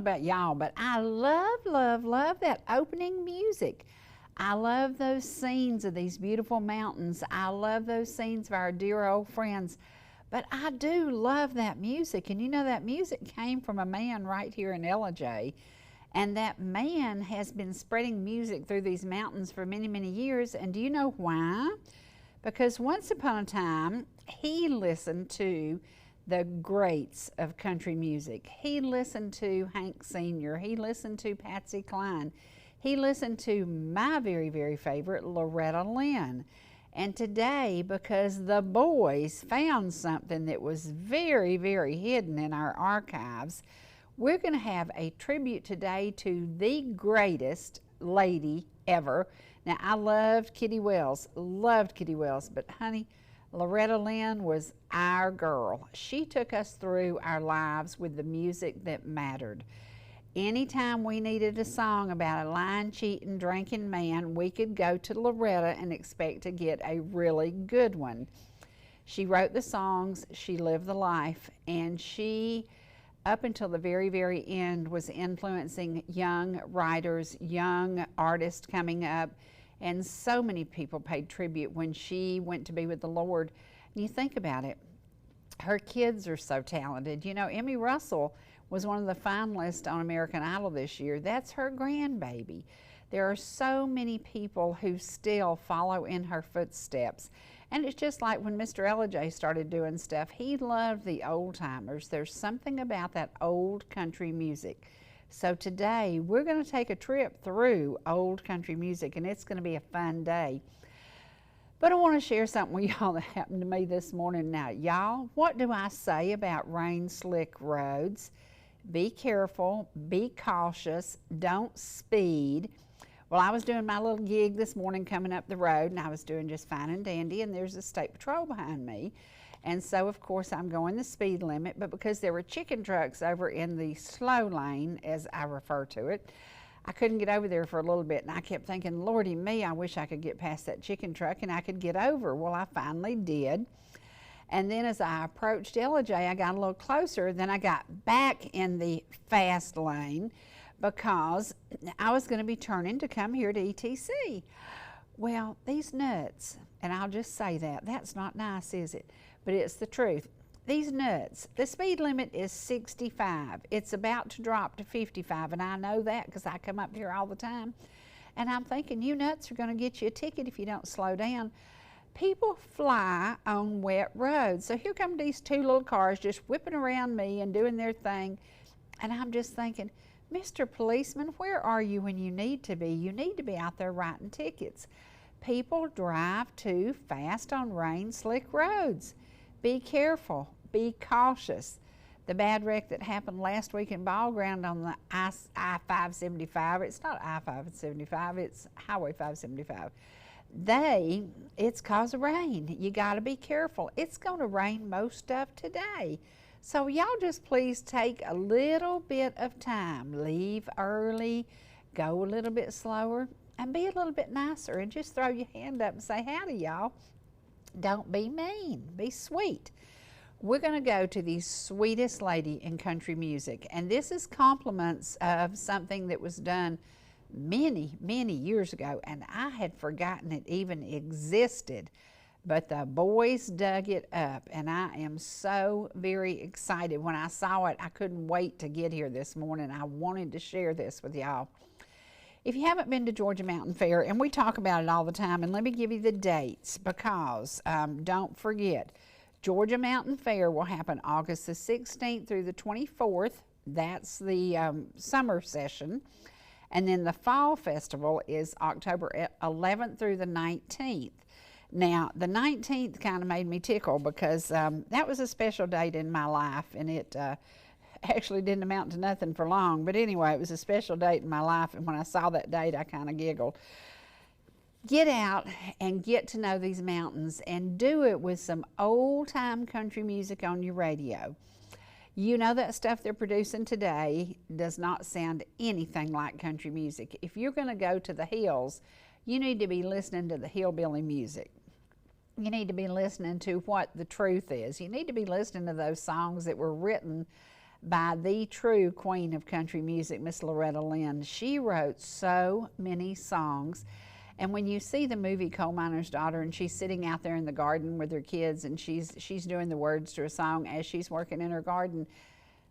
about y'all, but I love that opening music. I love those scenes of these beautiful mountains. I love those scenes of our dear old friends. But I do love that music. And you know, that music came from a man right here in Ellijay. And that man has been spreading music through these mountains for many, many years. And do you know why? Because once upon a time, he listened to the greats of country music. He listened to Hank Sr., he listened to Patsy Cline, he listened to my very, very favorite, Loretta Lynn. And today, because the boys found something that was very, very hidden in our archives, we're going to have a tribute today to the greatest lady ever. Now, I loved Kitty Wells, but honey, Loretta Lynn was our girl. She took us through our lives with the music that mattered. Anytime we needed a song about a lying, cheating, drinking man, we could go to Loretta and expect to get a really good one. She wrote the songs, she lived the life, and she, up until the very, very end, was influencing young writers, young artists coming up, and so many people paid tribute when she went to be with the Lord. And you think about it, her kids are so talented. You know, Emmy Russell was one of the finalists on American Idol this year. That's her grandbaby. There are so many people who still follow in her footsteps. And it's just like when Mr. Ellijay started doing stuff, he loved the old timers. There's something about that old country music. So today we're going to take a trip through old country music, and it's going to be a fun day. But I want to share something with y'all that happened to me this morning. Now, y'all, what do I say about rain slick roads? Be careful, be cautious, don't speed. Well, I was doing my little gig this morning coming up the road, and I was doing just fine and dandy, and there's a state patrol behind me. And so, of course, I'm going the speed limit, but because there were chicken trucks over in the slow lane, as I refer to it, I couldn't get over there for a little bit, and I kept thinking, Lordy me, I wish I could get past that chicken truck and I could get over. Well, I finally did. And then as I approached Ellijay, I got a little closer, then I got back in the fast lane because I was going to be turning to come here to ETC. Well, these nuts, and I'll just say that, that's not nice, is it? But it's the truth. These nuts, the speed limit is 65. It's about to drop to 55, and I know that because I come up here all the time. And I'm thinking, you nuts are going to get you a ticket if you don't slow down. People fly on wet roads. So here come these two little cars just whipping around me and doing their thing. And I'm just thinking, Mr. Policeman, where are you when you need to be? You need to be out there writing tickets. People drive too fast on rain slick roads. Be careful, be cautious. The bad wreck that happened last week in Ball Ground on the I-575, it's not I-575, it's Highway 575. It's cause of rain. You gotta be careful. It's gonna rain most of today. So y'all just please take a little bit of time. Leave early, go a little bit slower, and be a little bit nicer, and just throw your hand up and say howdy, y'all. Don't be mean, be sweet. We're going to go to the sweetest lady in country music, and this is compliments of something that was done many, many years ago, and I had forgotten it even existed, but the boys dug it up, and I am so very excited. When I saw it, I couldn't wait to get here this morning. I wanted to share this with y'all. If you haven't been to Georgia Mountain Fair, and we talk about it all the time, and let me give you the dates because don't forget, Georgia Mountain Fair will happen August the 16th through the 24th. That's the summer session. And then the Fall Festival is October 11th through the 19th. Now, the 19th kind of made me tickle because that was a special date in my life, and it actually didn't amount to nothing for long, but anyway, it was a special date in my life, and when I saw that date, I kind of giggled. Get out and get to know these mountains, and do it with some old-time country music on your radio. You know that stuff they're producing today does not sound anything like country music. If you're going to go to the hills, you need to be listening to the hillbilly music. You need to be listening to what the truth is. You need to be listening to those songs that were written by the true queen of country music, Miss Loretta Lynn. She wrote so many songs. And when you see the movie Coal Miner's Daughter and she's sitting out there in the garden with her kids and she's doing the words to a song as she's working in her garden,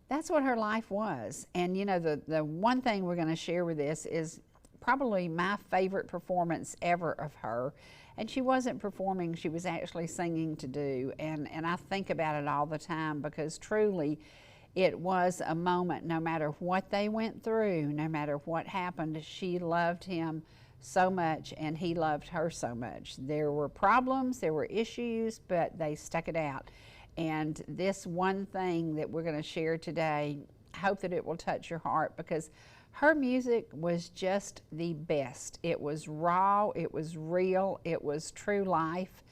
that's what her life was. And you know, the one thing we're going to share with this is probably my favorite performance ever of her. And she wasn't performing, she was actually singing to do. And I think about it all the time because truly it was a moment, no matter what they went through, no matter what happened, she loved him so much and he loved her so much. There were problems, there were issues, but they stuck it out. And this one thing that we're going to share today, I hope that it will touch your heart because her music was just the best. It was raw, it was real, it was true life.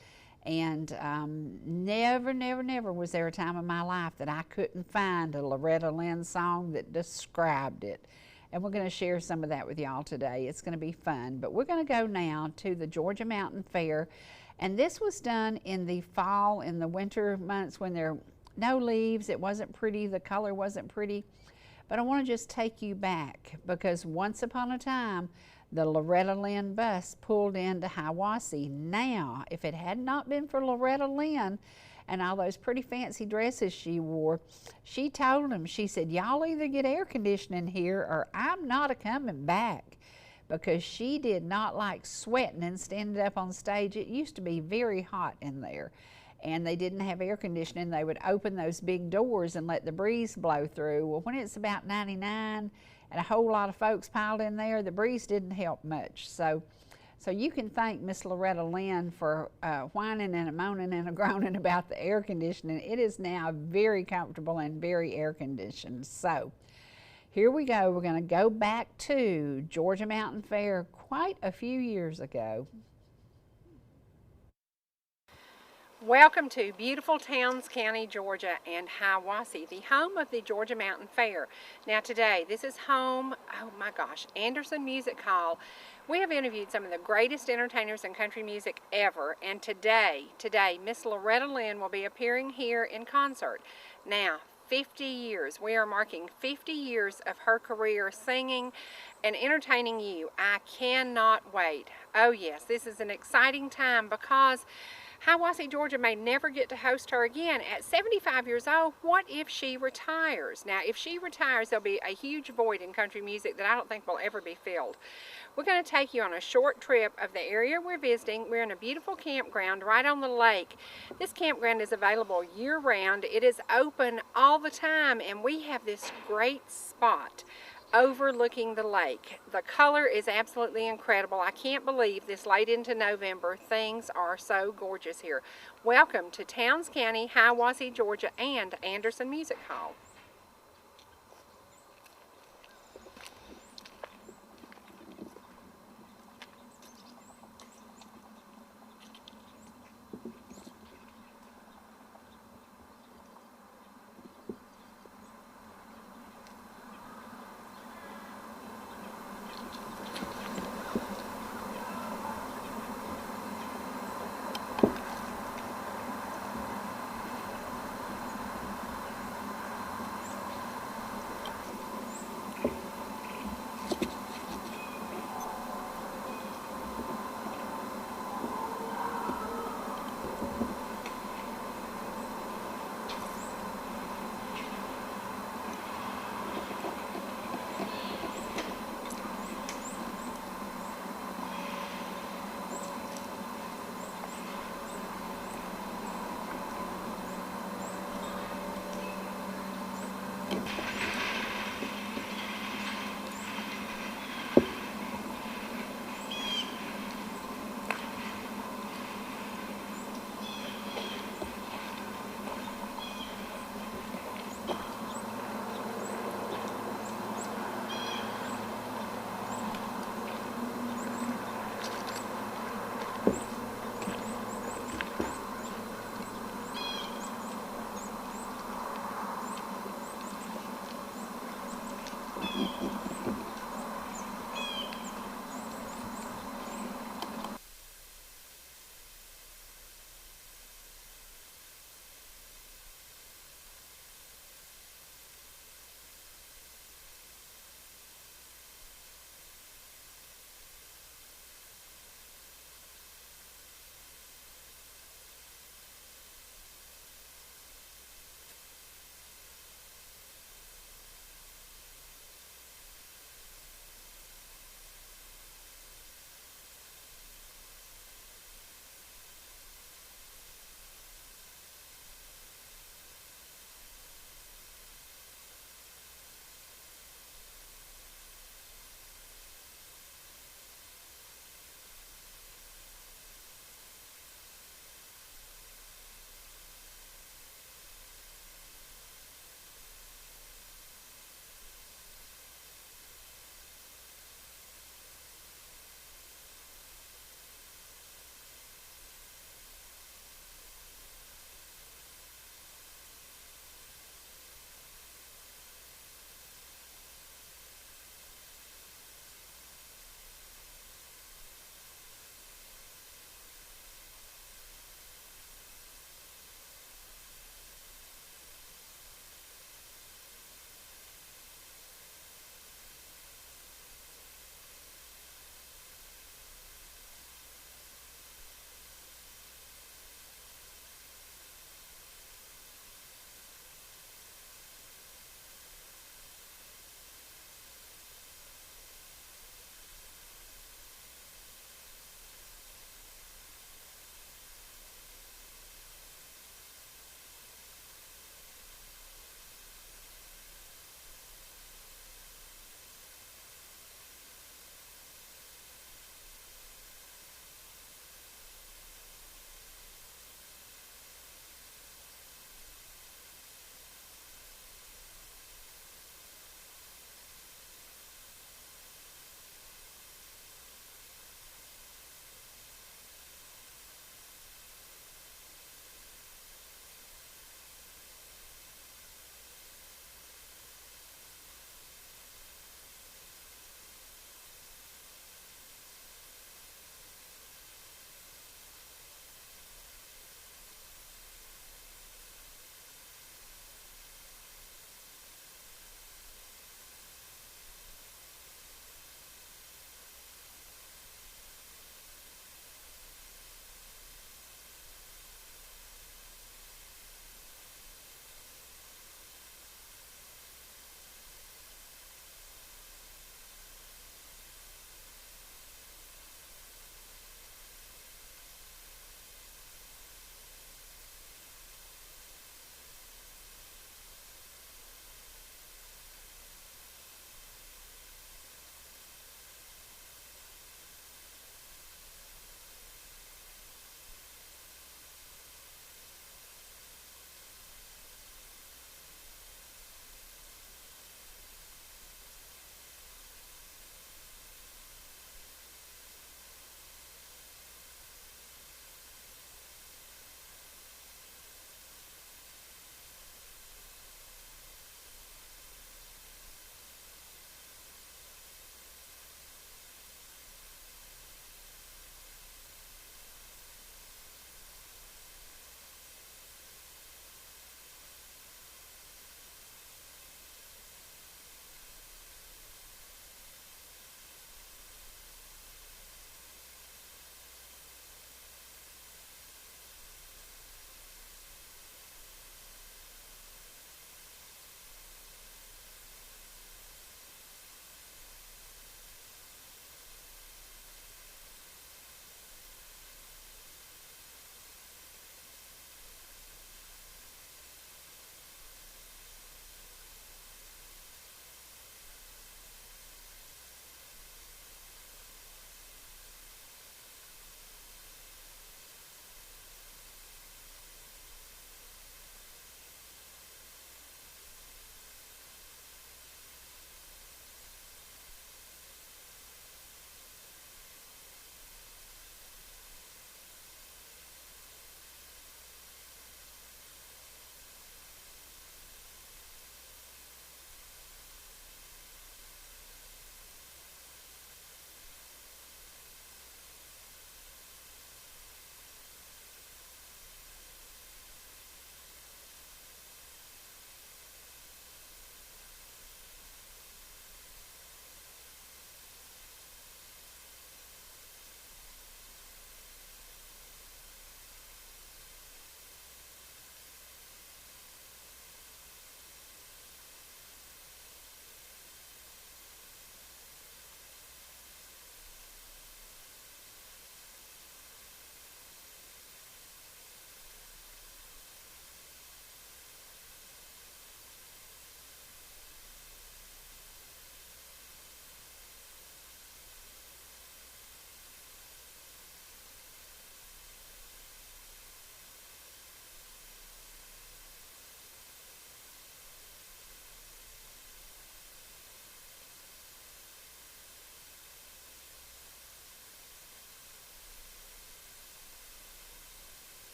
And never, never, never was there a time in my life that I couldn't find a Loretta Lynn song that described it. And we're going to share some of that with y'all today. It's going to be fun. But we're going to go now to the Georgia Mountain Fair. And this was done in the fall, in the winter months when there are no leaves. It wasn't pretty. The color wasn't pretty. But I want to just take you back because once upon a time, the Loretta Lynn bus pulled into Hiawassee. Now, if it had not been for Loretta Lynn and all those pretty fancy dresses she wore, she told them, she said, y'all either get air conditioning here or I'm not a-coming back, because she did not like sweating and standing up on stage. It used to be very hot in there. And they didn't have air conditioning. They would open those big doors and let the breeze blow through. Well, when it's about 99 and a whole lot of folks piled in there, the breeze didn't help much. So you can thank Miss Loretta Lynn for whining and moaning and groaning about the air conditioning. It is now very comfortable and very air conditioned. So here we go. We're going to go back to Georgia Mountain Fair quite a few years ago. Welcome to beautiful Towns County, Georgia and Hiawassee, the home of the Georgia Mountain Fair. Now today, this is home, oh my gosh, Anderson Music Hall. We have interviewed some of the greatest entertainers in country music ever, and today, Miss Loretta Lynn will be appearing here in concert. Now, 50 years, we are marking 50 years of her career singing and entertaining you. I cannot wait. Oh yes, this is an exciting time because Hiawassee, Georgia may never get to host her again. At 75 years old, what if she retires? Now, if she retires, there'll be a huge void in country music that I don't think will ever be filled. We're going to take you on a short trip of the area we're visiting. We're in a beautiful campground right on the lake. This campground is available year-round. It is open all the time, and we have this great spot overlooking the lake. The color is absolutely incredible. I can't believe this late into November, things are so gorgeous here. Welcome to Towns County, Hiawassee, Georgia, and Anderson Music Hall.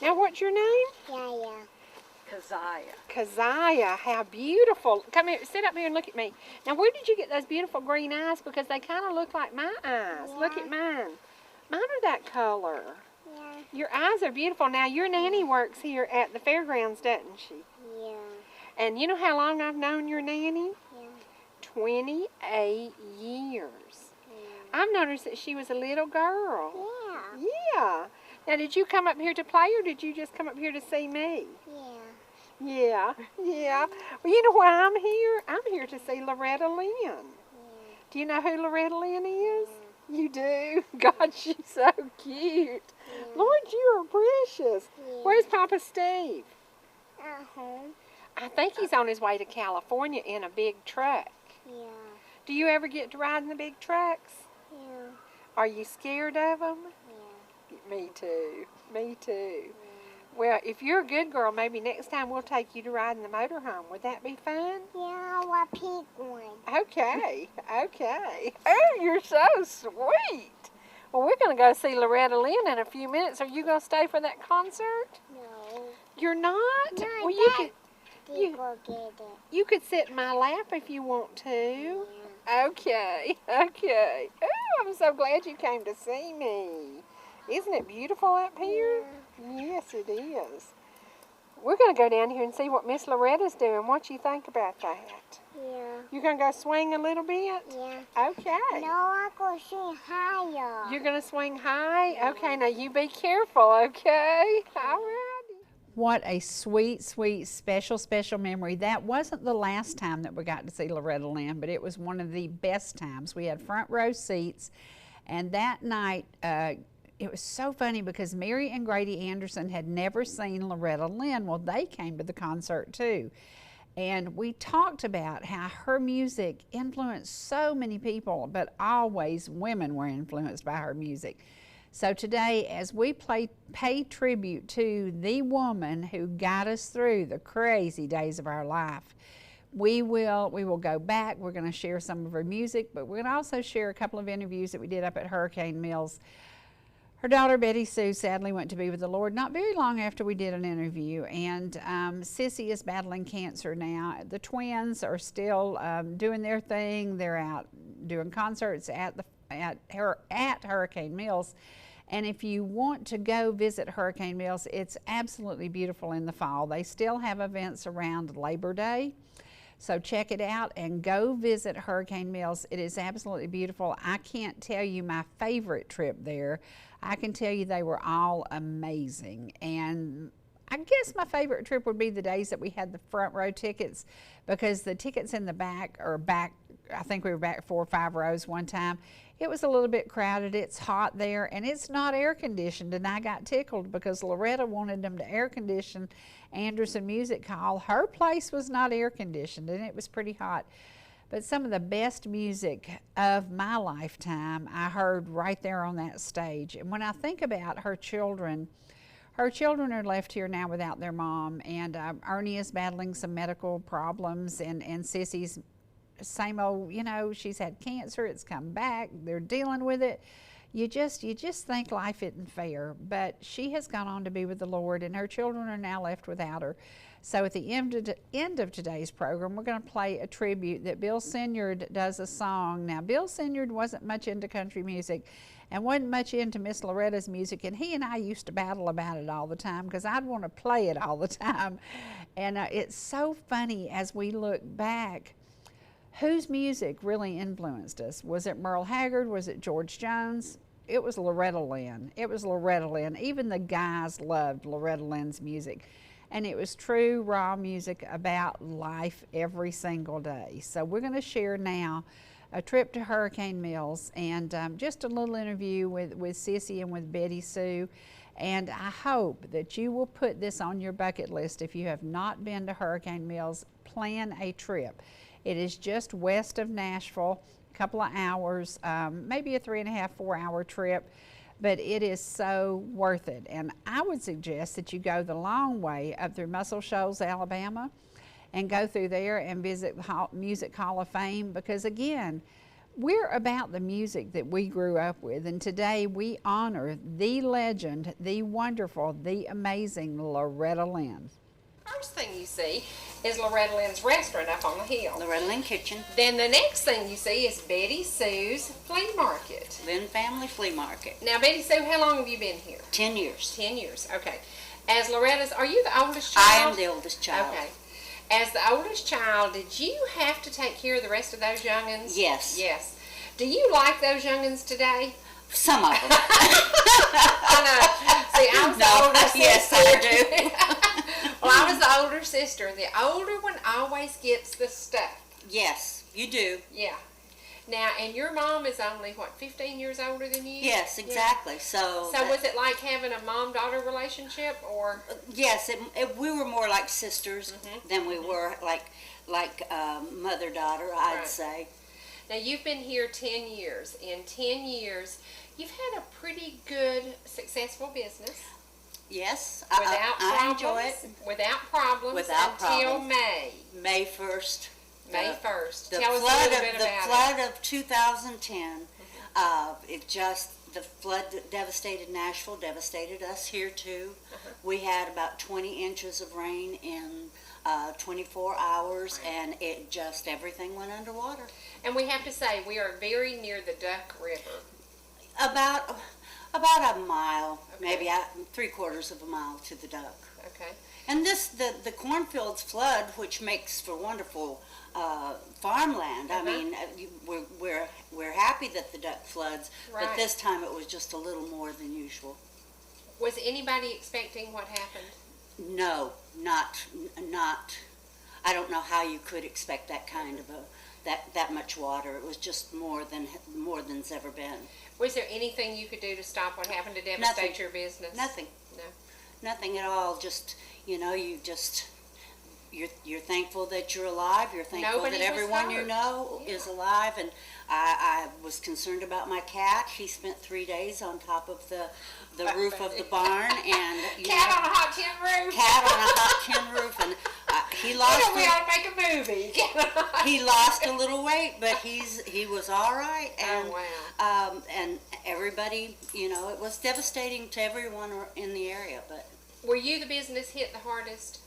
Now, what's your name? Yeah. Keziah. Keziah, how beautiful. Come here, sit up here and look at me. Now, where did you get those beautiful green eyes? Because they kind of look like my eyes. Look Yeah. at mine. Mine are that color. Yeah. Your eyes are beautiful. Now, your nanny works here at the fairgrounds, doesn't she? Yeah. And you know how long I've known your nanny? Yeah. 28 years. Yeah. I've known her since she was a little girl. Yeah. Yeah. Now, did you come up here to play, or did you just come up here to see me? Yeah. Yeah. Well, you know why I'm here? I'm here to see Loretta Lynn. Do you know who Loretta Lynn is? You do? God, she's so cute. Lord, you are precious. Where's Papa Steve? At home. I think he's on his way to California in a big truck. Yeah. Do you ever get to ride in the big trucks? Yeah. Are you scared of them? Yeah. Me too. Me too. Well, if you're a good girl, maybe next time we'll take you to ride in the motorhome. Would that be fun? Yeah, I want pink one. Okay. Okay. Oh, you're so sweet. Well, we're going to go see Loretta Lynn in a few minutes. Are you going to stay for that concert? No. You're not? No, Well, you Dad. you- Go get it. could sit in my lap if you want to. Yeah. Okay. Okay. Oh, I'm so glad you came to see me. Isn't it beautiful up here? Yes, it is. We're going to go down here and see what Miss Loretta's doing. What do you think about that? Yeah. You're going to go swing a little bit? Yeah. Okay. No, I go sing higher. You're going to swing high? Okay, now you be careful, okay? All right. What a sweet, sweet, special memory. That wasn't the last time that we got to see Loretta Lynn, but it was one of the best times. We had front row seats, and that night, it was so funny because Mary and Grady Anderson had never seen Loretta Lynn. Well, they came to the concert too. And we talked about how her music influenced so many people, but always women were influenced by her music. So today, as we pay tribute to the woman who got us through the crazy days of our life, we will go back. We're going to share some of her music, but we're going to also share a couple of interviews that we did up at Hurricane Mills. Her daughter, Betty Sue, sadly went to be with the Lord not very long after we did an interview, and Sissy is battling cancer now. The twins are still doing their thing. They're out doing concerts at Hurricane Mills, and if you want to go visit Hurricane Mills, it's absolutely beautiful in the fall. They still have events around Labor Day. So check it out and go visit Hurricane Mills. It is absolutely beautiful. I can't tell you my favorite trip there. I can tell you they were all amazing. And I guess my favorite trip would be the days that we had the front row tickets, because the tickets in the back are back, I think we were back 4 or 5 rows one time. It was a little bit crowded. It's hot there and it's not air conditioned, and I got tickled because Loretta wanted them to air condition Anderson Music Hall. Her place was not air conditioned and it was pretty hot. But some of the best music of my lifetime I heard right there on that stage. And when I think about her children are left here now without their mom, and Ernie is battling some medical problems, and Sissy's same old, you know, she's had cancer, it's come back, they're dealing with it. You just think life isn't fair, but she has gone on to be with the Lord, and her children are now left without her. So at the end of today's program, we're going to play a tribute that Bill Senyard does a song. Now, Bill Senyard wasn't much into country music and wasn't much into Miss Loretta's music, and he and I used to battle about it all the time because I'd want to play it all the time. And it's so funny as we look back, whose music really influenced us? Was it Merle Haggard? Was it George Jones? It was Loretta Lynn. It was Loretta Lynn. Even the guys loved Loretta Lynn's music. And it was true, raw music about life every single day. So we're going to share now a trip to Hurricane Mills and just a little interview with Sissy and with Betty Sue. And I hope that you will put this on your bucket list. If you have not been to Hurricane Mills, plan a trip. It is just west of Nashville, a couple of hours, maybe a 3.5, 4 hour trip, but it is so worth it. And I would suggest that you go the long way up through Muscle Shoals, Alabama, and go through there and visit the Music Hall of Fame, because again, We're about the music that we grew up with, and today we honor the legend, the wonderful, the amazing Loretta Lynn. First thing you see is Loretta Lynn's restaurant up on the hill. Loretta Lynn Kitchen. Then the next thing you see is Betty Sue's Flea Market. Lynn Family Flea Market. Now, Betty Sue, how long have you been here? 10 years. 10 years, okay. As Loretta's, are you the oldest I child? am the oldest child. Okay. As the oldest child, did you have to take care of the rest of those youngins? Yes. Yes. Do you like those youngins today? Some of them. I know. See, I was the older sister. Yes, I do. Well, I was the older sister, and the older one always gets the stuff. Yes, you do. Yeah. Now, and your mom is only, what, 15 years older than you? Yes, exactly. Yeah. So was it like having a mom-daughter relationship, or? Yes, we were more like sisters than we were like mother-daughter, I'd Right. say. Now, you've been here 10 years. In 10 years, you've had a pretty good, successful business. Yes, Without I problems. enjoy it. Without problems Without until problems. May. May 1st. May 1st. The Tell us a flood little bit of about the flood of 2010. The flood that devastated Nashville devastated us here too. We had about 20 inches of rain in 24 hours, and it just everything went underwater. And we have to say, we are very near the Duck River. About a mile, Okay. maybe 3/4 of a mile to the Duck. Okay. And the cornfields flood, which makes for wonderful farmland. I mean, we're happy that the Duck floods, Right. but this time it was just a little more than usual. Was anybody expecting what happened? No, not. I don't know how you could expect that kind of that much water. It was just more than's ever been. Was there anything you could do to stop what happened to devastate Nothing. your business? Nothing. No. Nothing at all. Just you're thankful that you're alive. You're thankful Nobody that was everyone you hurt. know is alive. And I was concerned about my cat. He spent 3 days on top of the roof of the barn, and Cat on a hot tin roof. cat on a hot tin roof, and he lost. We ought to make a movie. He lost a little weight, but he was all right. And Oh, wow. and everybody, it was devastating to everyone in the area, but. Were you the business hit the hardest?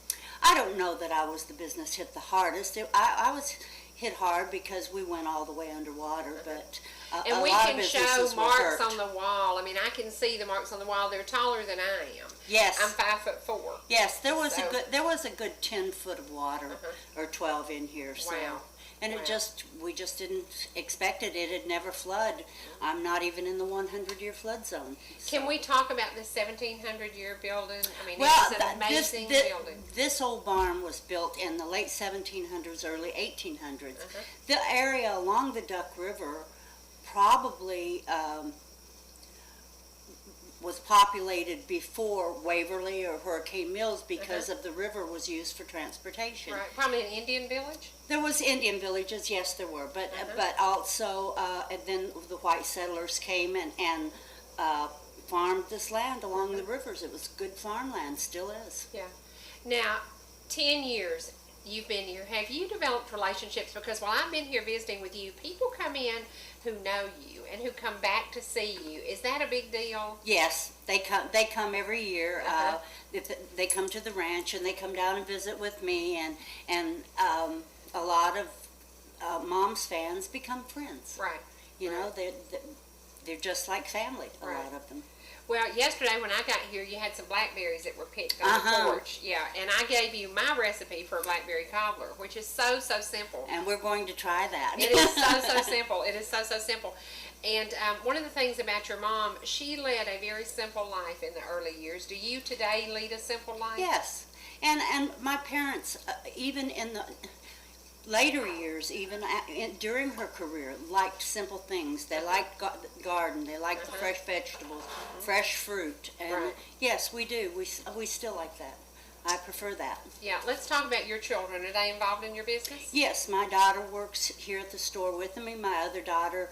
I don't know that I was the business hit the hardest. I was hit hard because we went all the way underwater, but And a we lot can of show businesses were marks hurt. on the wall. I mean, I can see the marks on the wall. They're taller than I am. Yes. I'm 5'4". Yes, there was So- a good 10 foot of water or 12 in here. So. Wow. And Wow. we just didn't expect it. It had never flood. I'm not even in the 100-year flood zone. Can we talk about this 1700-year building? I mean, Well, it's an amazing building. this old barn was built in the late 1700s, early 1800s. The area along the Duck River probably was populated before Waverly or Hurricane Mills because of the river was used for transportation. Right, probably an Indian village. There was Indian villages, yes, there were, but also and then the white settlers came and farmed this land along the rivers. It was good farmland, still is. Yeah. Now, 10 years you've been here. Have you developed relationships? Because while I've been here visiting with you, people come in who know you and who come back to see you. Is that a big deal? Yes, they come every year. They come to the ranch and they come down and visit with me, and a lot of Mom's fans become friends. Right. You know, they're just like family, a Right. lot of them. Well, yesterday when I got here, you had some blackberries that were picked on the porch. Yeah, and I gave you my recipe for a blackberry cobbler, which is so simple. And we're going to try that. It is so simple. It is so simple. And one of the things about your mom, she led a very simple life in the early years. Do you today lead a simple life? Yes, and my parents, even in the later years, even during her career, liked simple things. They liked garden. They liked the fresh vegetables, fresh fruit, and Right. yes, we do. We still like that. I prefer that. Yeah, let's talk about your children. Are they involved in your business? Yes, my daughter works here at the store with me. My other daughter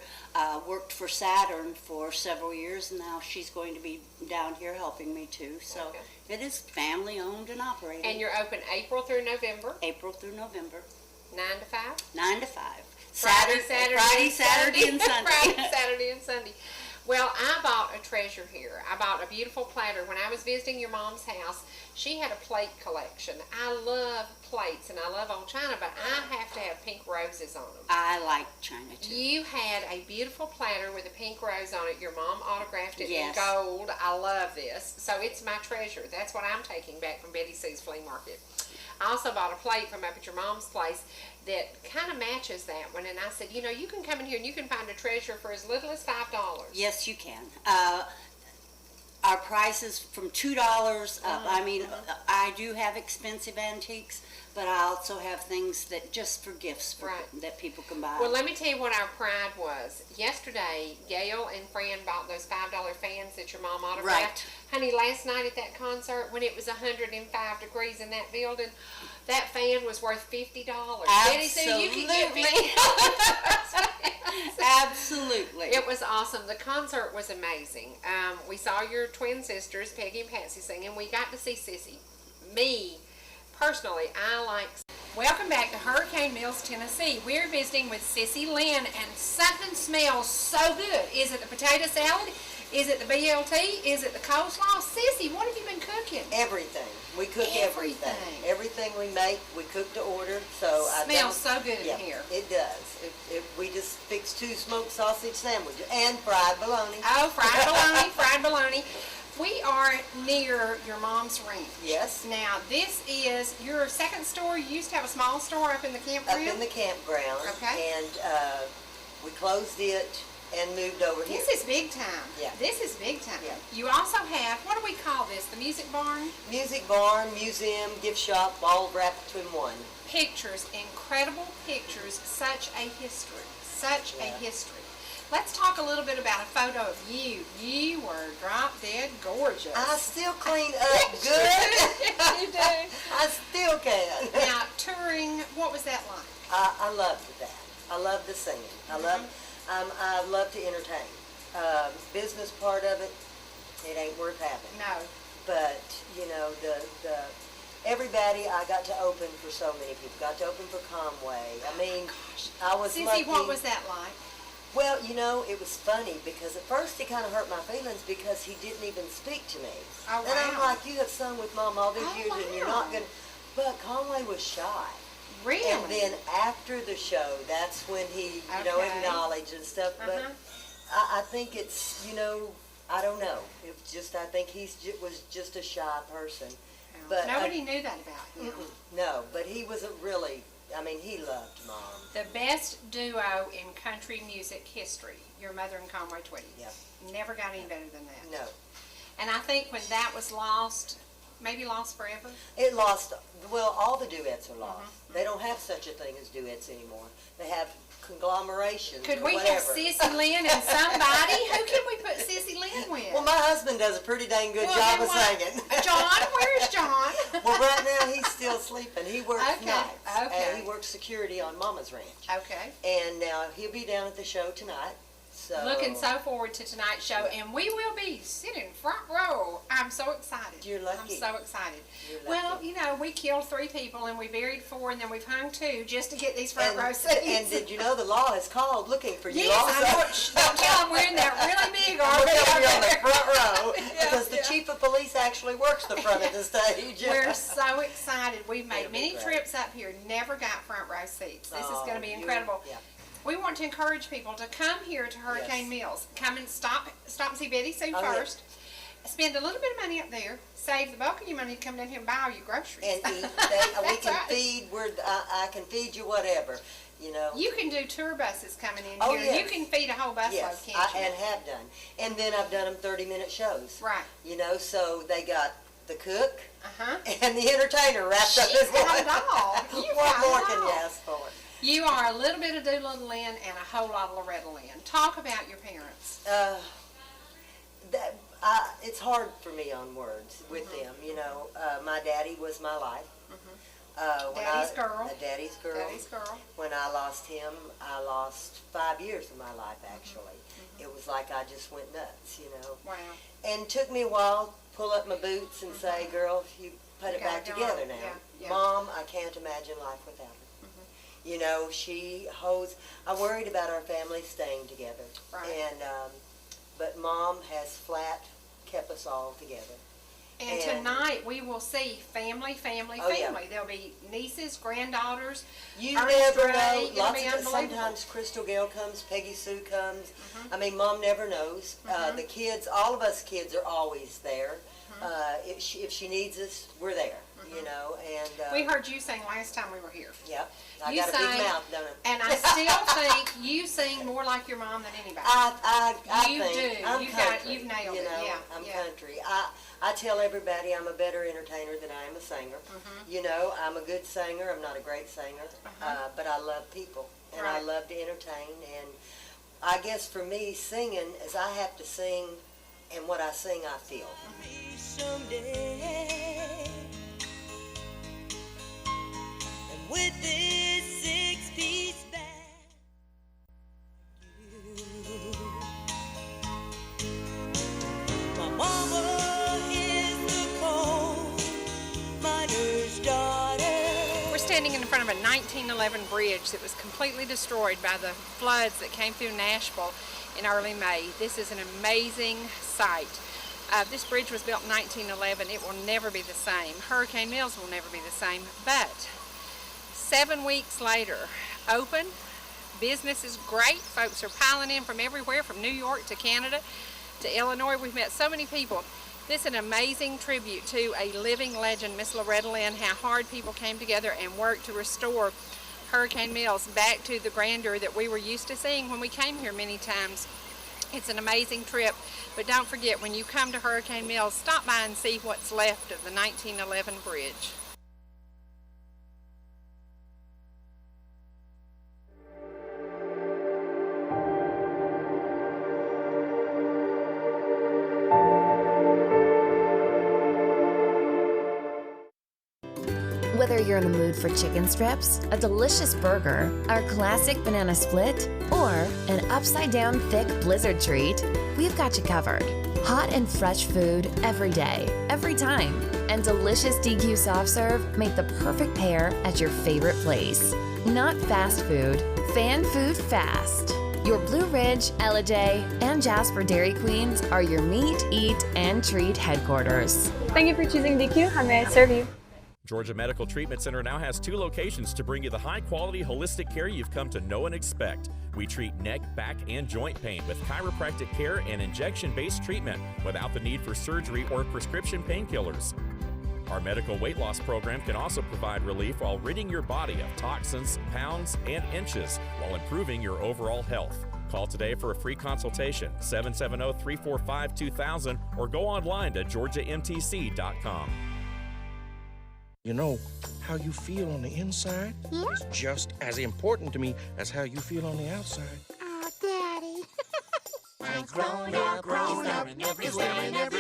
worked for Saturn for several years, and now she's going to be down here helping me too. So Okay. it is family owned and operated. And you're open April through November, April through November, 9 to 5? 9 to 5. Friday, Saturday, and Sunday. Friday, Saturday, and Sunday. Well, I bought a treasure here. I bought a beautiful platter. When I was visiting your mom's house, she had a plate collection. I love plates and I love old china, but I have to have pink roses on them. I like china too. You had a beautiful platter with a pink rose on it. Your mom autographed it Yes. in gold. I love this. So it's my treasure. That's what I'm taking back from Betty C's Flea Market. I also bought a plate from up at your mom's place that kind of matches that one. And I said, you know, you can come in here and you can find a treasure for as little as $5. Yes, you can. Our prices from $2 up. I mean, I do have expensive antiques, but I also have things that just for gifts that people can buy. Well, let me tell you what our pride was. Yesterday, Gail and Fran bought those $5 fans that your mom autographed. Right. Honey, last night at that concert, when it was 105 degrees in that building, that fan was worth $50. Betty Sue, you can get Absolutely. It was awesome. The concert was amazing. We saw your twin sisters, Peggy and Patsy, singing. We got to see Sissy. Me, personally, I like... Welcome back to Hurricane Mills, Tennessee. We're visiting with Sissy Lynn, and something smells so good. Is it the potato salad? Is it the BLT? Is it the coleslaw? Sissy, what have you been cooking? Everything. We cook everything. Everything we make, we cook to order. So Smells so good in here. It does. We just fixed 2 smoked sausage sandwiches and fried bologna. Oh, fried bologna, fried bologna. We are near your mom's ranch. Yes. Now, this is your second store. You used to have a small store up in the campground? Up in the campground. Okay. And we closed it and moved over here. This is big time. Yeah. This is big time. Yeah. You also have, what do we call this, the music barn? Music barn, museum, gift shop, all wrapped in one. Pictures, incredible pictures, such a history, such a Yeah. history. Let's talk a little bit about a photo of you. You were drop dead gorgeous. I still clean up good. You do. I still can. Now, touring, what was that like? I loved that. I love the singing. I love to entertain. Business part of it, it ain't worth having. No. But you know, everybody I got to open for so many people. Got to open for Conway. I mean, I was Sissy, lucky. what was that like? Well, you know, it was funny because at first it kind of hurt my feelings because he didn't even speak to me. Oh, and I'm wow. like, you have sung with Mom all these years and you're not going to... But Conway was shy. Really? And then after the show, that's when he, you know, Okay. acknowledged and stuff. But I think it's, you know, I don't know. It's just, I think was just a shy person. But Nobody knew that about him. no, but he was a really, I mean, he loved Mom. The best duo in country music history, your mother and Conway Twitty. Yep. Never got any better than that. No. And I think when that was lost, maybe lost forever. It lost, well, all the duets are lost. They don't have such a thing as duets anymore. They have conglomerations Could or we whatever. have Sissy Lynn and somebody? Who can we put Sissy Lynn with? Well, my husband does a pretty dang good job then of singing. John, where's John? Well, right now he's still sleeping. He works Okay, nights. okay. And he works security on Mama's ranch. Okay. And now he'll be down at the show tonight. So Looking so forward to tonight's show, and we will be sitting front row. I'm so excited. You're lucky. I'm so excited. You're lucky. Well, you know, we killed 3 people, and we buried 4, and then we've hung 2 just to get these front row seats. And did you know the law has called looking for you Yes, also? I know. Shh, don't tell them we're in that really big We're RV gonna be up on the there. front row because the yeah. chief of police actually works the front of the stage. We're so excited. We've made It'll be many great. trips up here, never got front row seats. This is going to be you- incredible. yeah. We want to encourage people to come here to Hurricane Yes. Mills. Come and stop and see Betty Sue Oh, yeah. first. Spend a little bit of money up there. Save the bulk of your money to come down here and buy all your groceries. And eat. We That's can right. feed. I can feed you whatever. You know. You can do tour buses coming in Oh, here. yes. You can feed a whole busload, Yes, can't you? and have done. And then I've done them 30-minute shows. Right. You know, so they got the cook Uh-huh. and the entertainer wrapped up She's in one. got it all. You've What got it more can you all. ask for? You are a little bit of Doolittle Lynn and a whole lot of Loretta Lynn. Talk about your parents. It's hard for me on words with them. You know, my daddy was my life. Daddy's girl. Daddy's girl. Daddy's girl. When I lost him, I lost 5 years of my life, actually. It was like I just went nuts, you know. Wow. And it took me a while to pull up my boots and say, girl, you put it gotta back go together on. now. Yeah, yeah. Mom, I can't imagine life without her. You know, I worried about our family staying together. Right. And, but Mom has flat kept us all together. And tonight we will see family. Oh, yeah. There'll be nieces, granddaughters. You Ernest never Ray. know. It'll Lots be of unbelievable. sometimes Crystal Gale comes, Peggy Sue comes. I mean, Mom never knows. The kids, all of us kids are always there. If she needs us, we're there. You know, and We heard you sing last time we were here. Yep. I You got a big sang, mouth, don't I? And I still think you sing more like your mom than anybody. I You think do. I'm You've country. you've nailed you it. know, Yeah, I'm yeah. country. I tell everybody I'm a better entertainer than I am a singer. You know, I'm a good singer. I'm not a great singer, but I love people and I Right. love to entertain. And I guess for me, singing is I have to sing, and what I sing, I feel. Someday, and with this 6-piece band, my mama is the coal miner's daughter. We're standing in front of a 1911 bridge that was completely destroyed by the floods that came through Nashville in early May. This is an amazing sight. This bridge was built in 1911. It will never be the same. Hurricane Mills will never be the same. But 7 weeks later, open. Business is great. Folks are piling in from everywhere, from New York to Canada to Illinois. We've met so many people. This is an amazing tribute to a living legend, Miss Loretta Lynn, how hard people came together and worked to restore Hurricane Mills back to the grandeur that we were used to seeing when we came here many times. It's an amazing trip, but don't forget, when you come to Hurricane Mills, stop by and see what's left of the 1911 bridge. Whether you're in the mood for chicken strips, a delicious burger, our classic banana split, or an upside-down thick blizzard treat, we've got you covered. Hot and fresh food every day, every time. And delicious DQ soft serve make the perfect pair at your favorite place. Not fast food, fan food fast. Your Blue Ridge, Ellijay, and Jasper Dairy Queens are your meet, eat, and treat headquarters. Thank you for choosing DQ. How may I serve you? Georgia Medical Treatment Center now has 2 locations to bring you the high-quality holistic care you've come to know and expect. We treat neck, back, and joint pain with chiropractic care and injection-based treatment without the need for surgery or prescription painkillers. Our medical weight loss program can also provide relief while ridding your body of toxins, pounds, and inches while improving your overall health. Call today for a free consultation, 770-345-2000, or go online to georgiamtc.com. You know, how you feel on the inside is just as important to me as how you feel on the outside. Oh, Daddy. I'm grown up, in every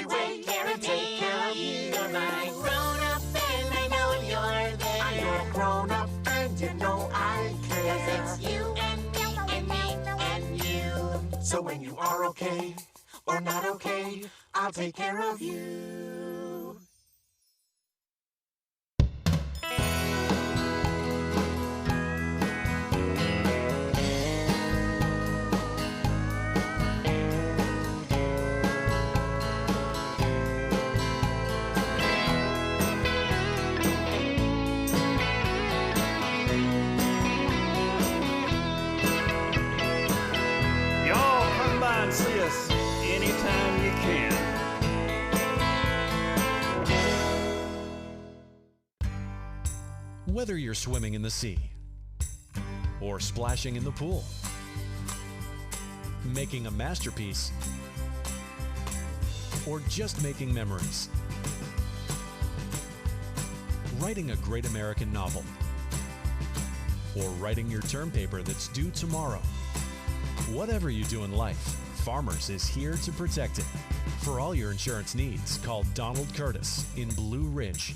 way, care and take care of you. You're my grown up, and I know you're there. You're grown up, and you know I care. 'Cause it's you and me and me and you. So when you are okay or not okay, I'll take care of you. Y'all come by and see us anytime you can. Whether you're swimming in the sea or splashing in the pool, making a masterpiece, or just making memories, writing a great American novel, or writing your term paper that's due tomorrow. Whatever you do in life, Farmers is here to protect it. For all your insurance needs, call Donald Curtis in Blue Ridge.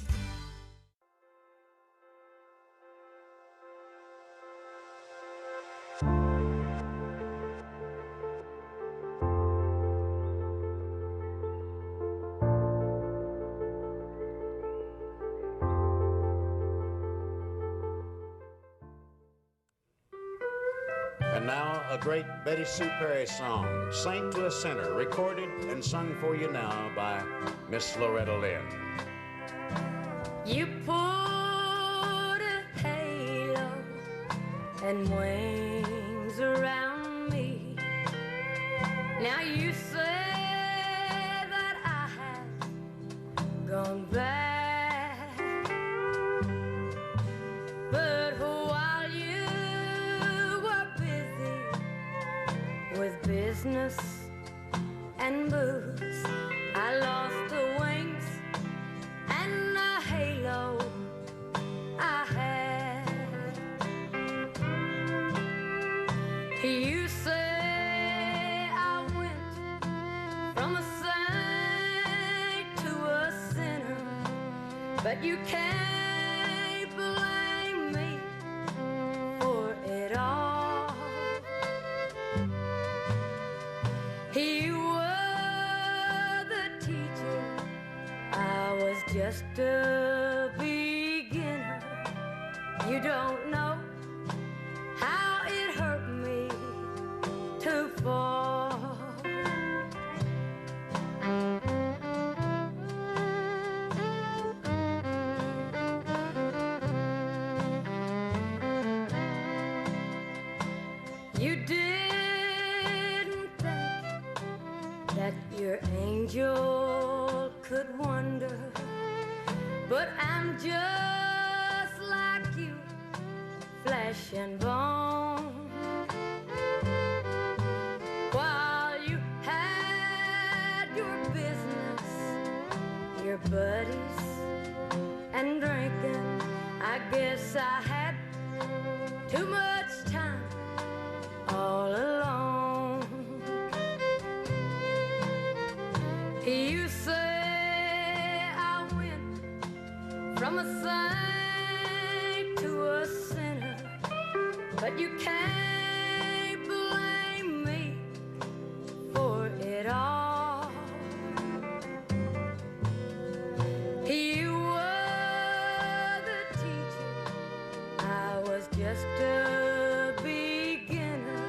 And now, a great Betty Sue Perry song, Saint to a Sinner, recorded and sung for you now by Miss Loretta Lynn. You put a halo and wings around me. Now you say that I have gone back, but while you were busy with business and booze, I lost the wings and the halo I had. You say I went from a saint to a sinner, but you can't blame me for it all. You were the teacher, I was just a beginner. You don't know how it hurt me to fall. You didn't think that your angel could wonder, but I'm just like you, flesh and bone. While you had your business, your buddies, and drinking, I guess I had too much time all alone. You say I went from a saint to a sinner, but you can't blame me for it all. You were the teacher, I was just a beginner.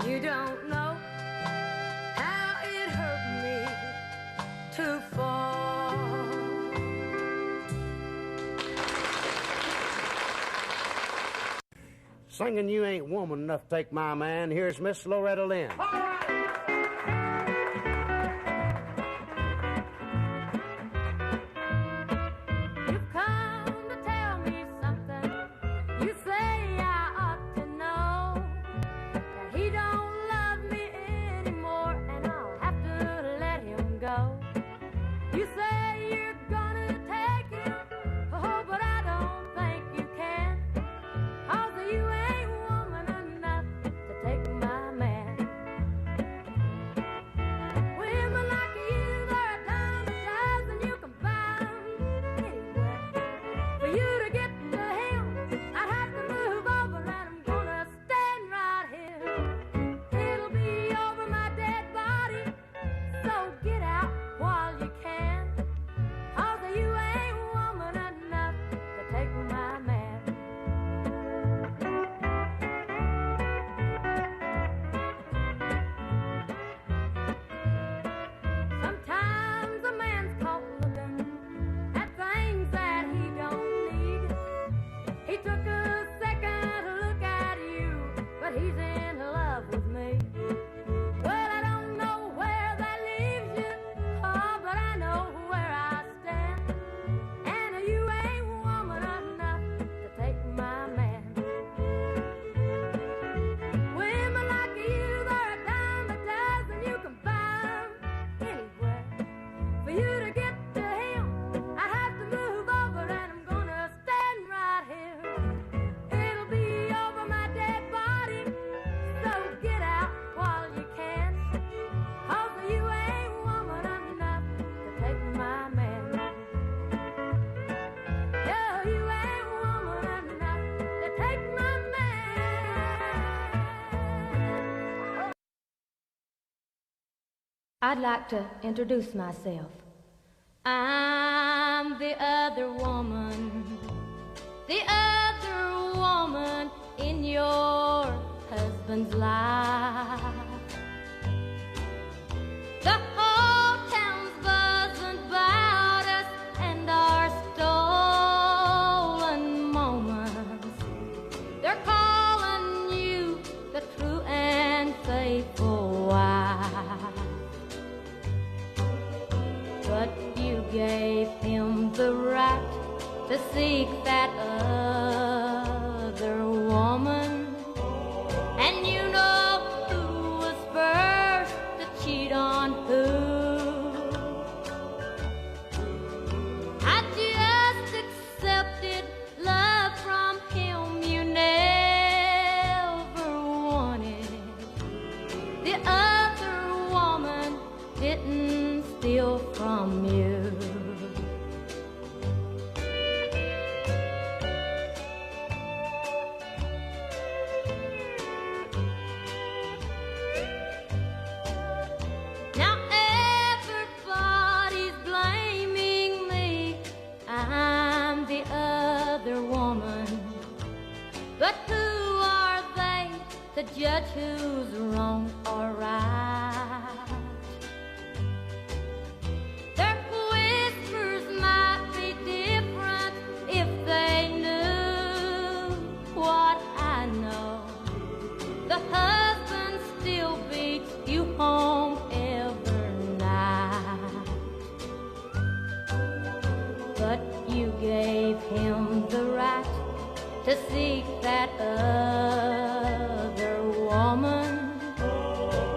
You don't know how it hurt me to fall. Singing You Ain't Woman Enough to Take My Man, here's Miss Loretta Lynn. You've come to tell me something. You say I ought to know that he don't love me anymore, and I'll have to let him go. You say you're gonna take him, oh, but I don't think you can. 'Cause you ain't woman enough to take my man. Women like you, they're a dime a dozen, you can buy 'em anywhere. For you to get to him, I'd have to move over, and I'm gonna stand right here. It'll be over my dead body, so get out while you can. 'Cause you ain't woman enough to take my man. Sometimes a man's caught looking at things that he don't need. He took a second look at you, but he's in love with me. Well, I don't know where that leaves you, oh, but I know where I stand. And you ain't woman enough to take my man. Women like you, they're a dime a dozen, you can buy 'em anywhere. For you to get to him, I have to move over, and I'm gonna stand right here. It'll be over my dead body, so get out while you can. 'Cause you ain't woman enough to take my man. Yeah, you ain't woman enough to take my man. I'd like to introduce myself. I'm the other woman in your husband's husband's life. The whole town's buzzing about us and our stolen moments. They're calling you the true and faithful wife. But you gave him the right to seek that other woman. And you know who was first to cheat on who. I just accepted love from him you never wanted. The other woman didn't steal from you. But who are they to judge who's wrong or right? Their whispers might be different if they knew what I know. The husband still beats you home every night. But you gave him the right to seek that other woman.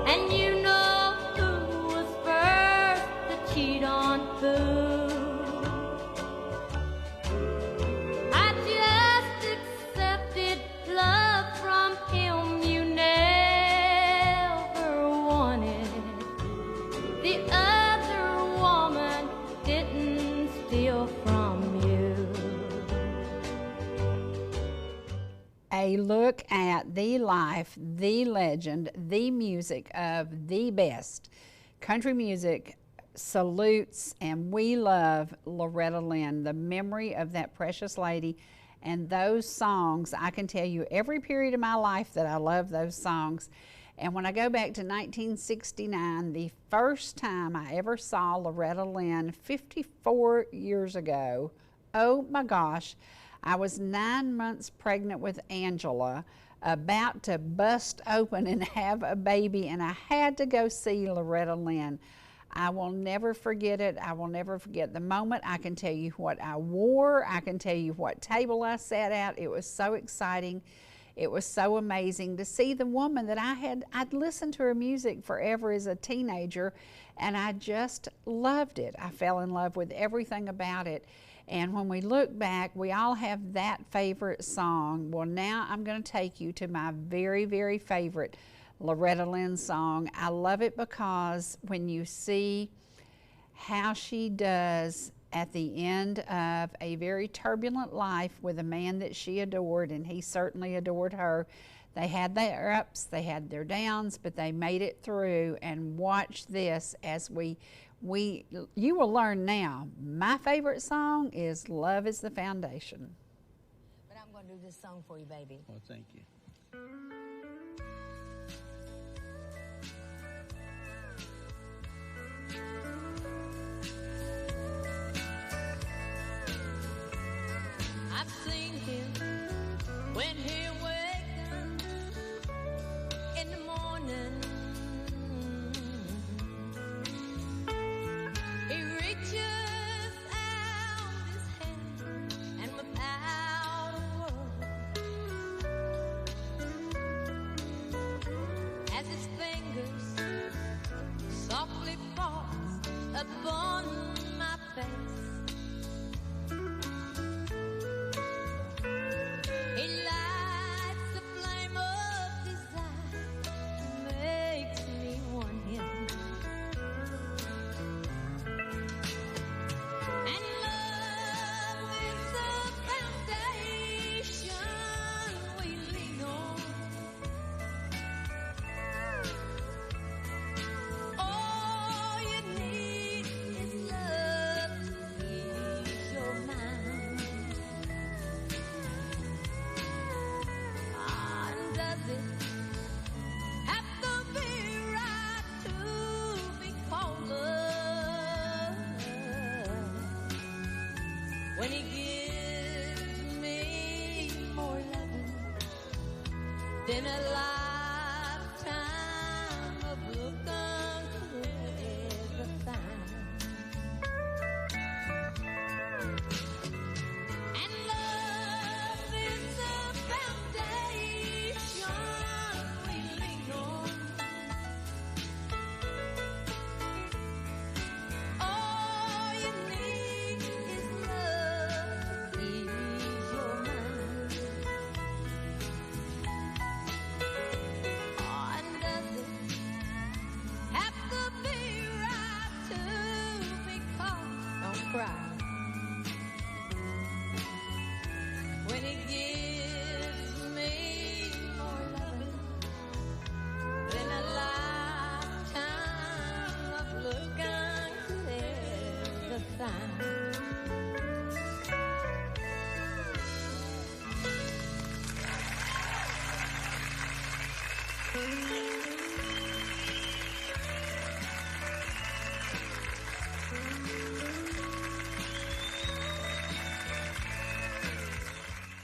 And you know who was first to cheat on who. I just accepted love from him you never wanted. The other woman didn't steal from you. A look at the life, the legend, the music of the best. Country music salutes, and we love Loretta Lynn, the memory of that precious lady. And those songs, I can tell you every period of my life that I love those songs. And when I go back to 1969, the first time I ever saw Loretta Lynn 54 years ago, oh my gosh, I was 9 months pregnant with Angela, about to bust open and have a baby, and I had to go see Loretta Lynn. I will never forget it. I will never forget the moment. I can tell you what I wore. I can tell you what table I sat at. It was so exciting. It was so amazing to see the woman that I'd listened to her music forever as a teenager, and I just loved it. I fell in love with everything about it. And when we look back, we all have that favorite song. Well, now I'm going to take you to my very, very favorite Loretta Lynn song. I love it because when you see how she does at the end of a very turbulent life with a man that she adored, and he certainly adored her. They had their ups, they had their downs, but they made it through. And watch this as you will learn now. My favorite song is Love is the Foundation. But I'm going to do this song for you, baby. Well, thank you. I've seen him when he wakes in the morning. He reaches out his hand and without a word, as his fingers softly fall when he gives me more loving than a lifetime of looking could ever find. And love is the foundation we lean on. All you need is love to ease your mind. Oh, and does it have to be right to be caught? Don't cry. When he gives me more loving than a lifetime of looking could ever find.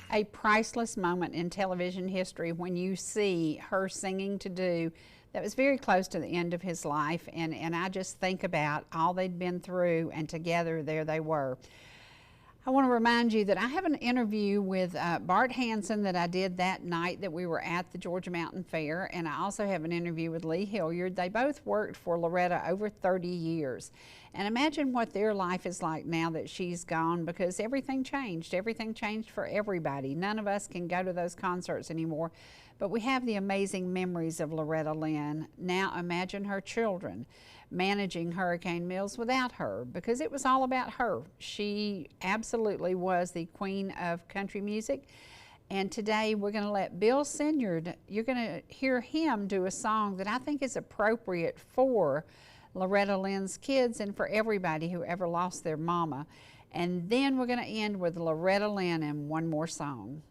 A priceless moment in television history when you see her singing to do that was very close to the end of his life, and I just think about all they'd been through, and together there they were. I want to remind you that I have an interview with Bart Hansen that I did that night that we were at the Georgia Mountain Fair, and I also have an interview with Lee Hilliard. They both worked for Loretta over 30 years. And imagine what their life is like now that she's gone, because everything changed. Everything changed for everybody. None of us can go to those concerts anymore, but we have the amazing memories of Loretta Lynn. Now imagine her children managing Hurricane Mills without her, because it was all about her. She absolutely was the queen of country music. And today we're going to let Bill Sinyard, you're going to hear him do a song that I think is appropriate for Loretta Lynn's kids and for everybody who ever lost their mama. And then we're going to end with Loretta Lynn and one more song.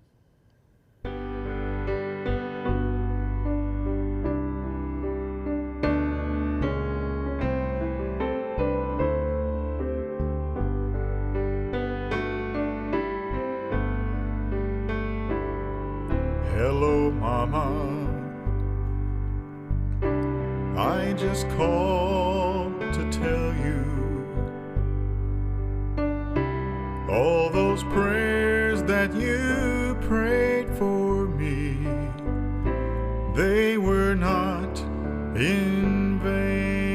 Hello, Mama. I just called to tell you all those prayers that you prayed for me, they were not in vain.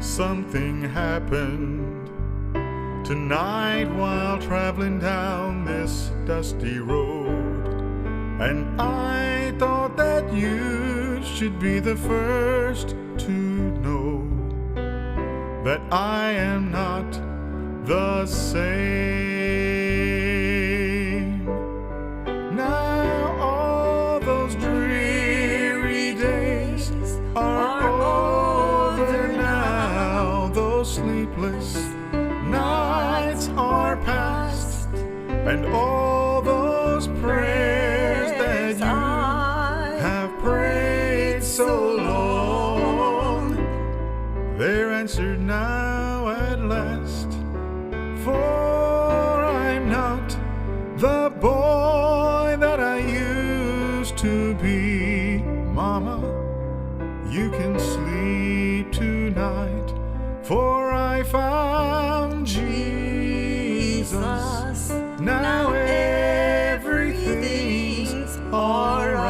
Something happened tonight while traveling down this dusty road, and I thought that you should be the first to know that I am not the same. Now all those dreary days are over now. Those sleepless nights are past, and all those prayers that you have prayed so long, they're answered now at last. For I'm not the boy that I used to be. Mama, you can sleep tonight, for I found Jesus. Now everything's alright.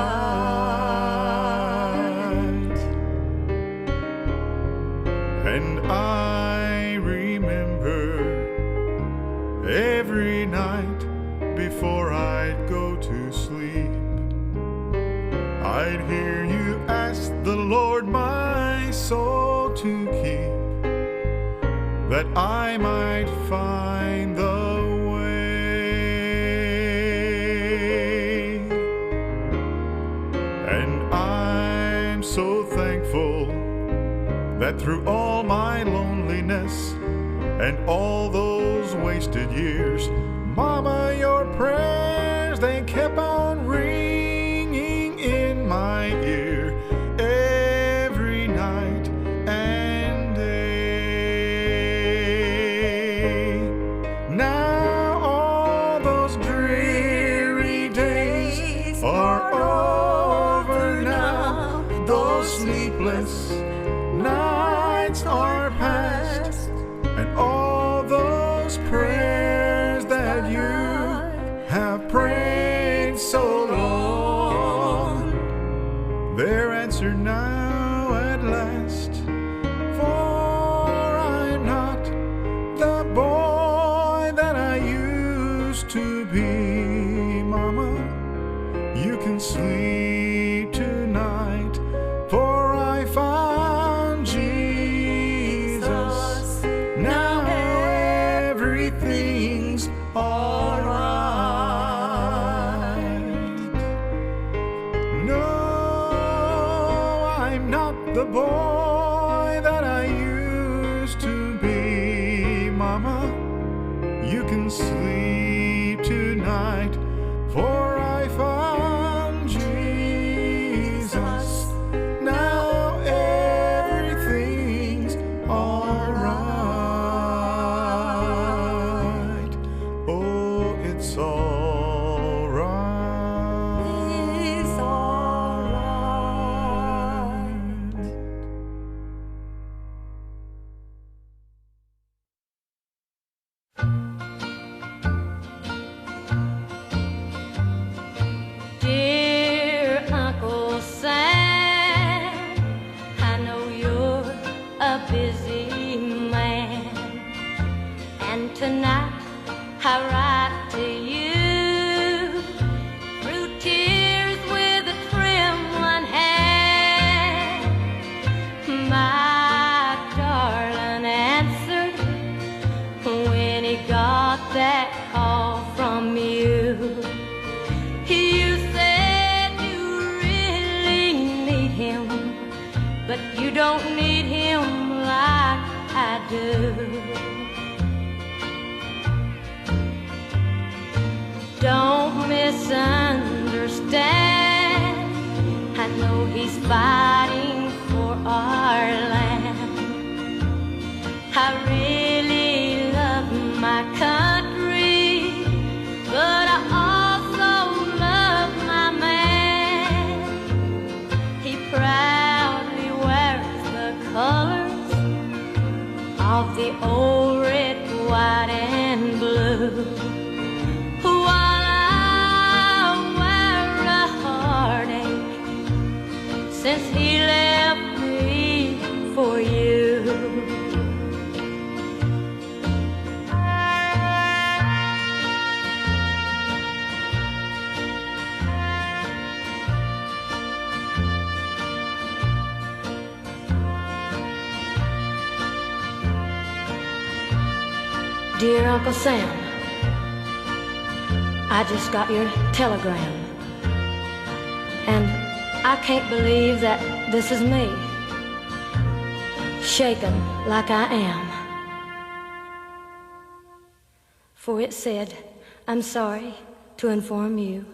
And I remember every night before I'd go to sleep, I'd hear you ask the Lord my soul to keep, that I might find the way. And I'm so thankful that through all my loneliness and all those wasted years, Mama, your prayers, they kept on ringing in my ear every night and nights are past, and all those prayers that you have prayed so long, they're answered now at last. For I'm not the boy that I used to be, Mama. You can sleep tonight, for I found Jesus. Now everything's all right. No, I'm not the boy that I used to be, Mama. You can sleep tonight, for I found Jesus. Now everything's all right. Oh, it's all right. It's all right. Dear Uncle Sam, I know you're a busy man, and tonight I write to you through tears with a trembling hand. My darling answered when he got that call from you. You said you really need him, but you don't need him like I do. Don't misunderstand, I know he's fighting for our land. I really love my country, but I also love my man. He proudly wears the colors of the old red, white, and blue, while I wear a heartache since he left me for you. Dear Uncle Sam, I just got your telegram, and I can't believe that this is me, shaken like I am. For it said, I'm sorry to inform you